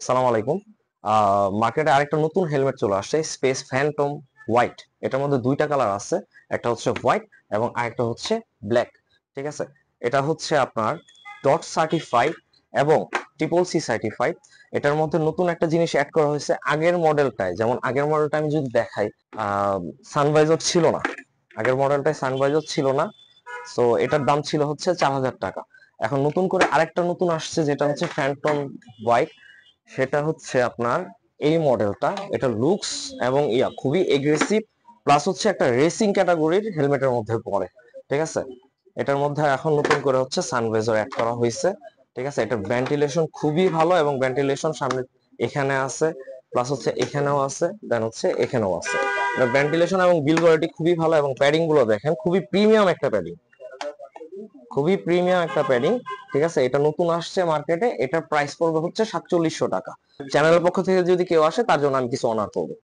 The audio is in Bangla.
সালাম আলাইকুম। মার্কেটে আরেকটা নতুন হেলমেট চলে আসছে, স্পেস ফ্যান্টম হোয়াইট। এটার মধ্যে দুইটা কালার আছে, একটা হচ্ছে হোয়াইট এবং আরেকটা হচ্ছে ব্ল্যাক। ঠিক আছে, এটা হচ্ছে আপনার ডট সার্টিফাইড এবং ট্রিপল সি সার্টিফাইড। এটার মধ্যে নতুন একটা জিনিস অ্যাড করা হয়েছে। আগের মডেলটায়, যেমন আগের মডেলটা আমি যদি দেখাই, সানভাইজার ছিল না। আগের মডেলটায় সানভাইজার ছিল না। সো এটার দাম ছিল হচ্ছে 4,000 টাকা। এখন নতুন করে আরেকটা নতুন আসছে, যেটা হচ্ছে ফ্যান্টম হোয়াইট। সেটা হচ্ছে আপনার এই মডেলটা। এটা লুকস এবং খুবই এগ্রেসিভ, প্লাস হচ্ছে একটা রেসিং ক্যাটাগরির হেলমেটের মধ্যে পড়ে। ঠিক আছে, এটার মধ্যে এখন নতুন করে হচ্ছে সানভেজর অ্যাড করা হয়েছে। ঠিক আছে, এটা ভেন্টিলেশন খুবই ভালো, এবং ভেন্টিলেশন সামনে এখানে আছে, প্লাস হচ্ছে এখানেও আছে, দেন হচ্ছে এখানেও আছে। ভেন্টিলেশন এবং বিল কোয়ালিটি খুবই ভালো, এবং প্যাডিং গুলো দেখেন, খুবই প্রিমিয়াম একটা প্যাডিং, খুবই প্রিমিয়াম একটা প্যাডিং। ঠিক আছে, এটা নতুন আসছে মার্কেটে। এটার প্রাইস পড়বে হচ্ছে 4700 টাকা। চ্যানেলের পক্ষ থেকে যদি কেউ আসে, তার জন্য আমি কিছু অনার করবো।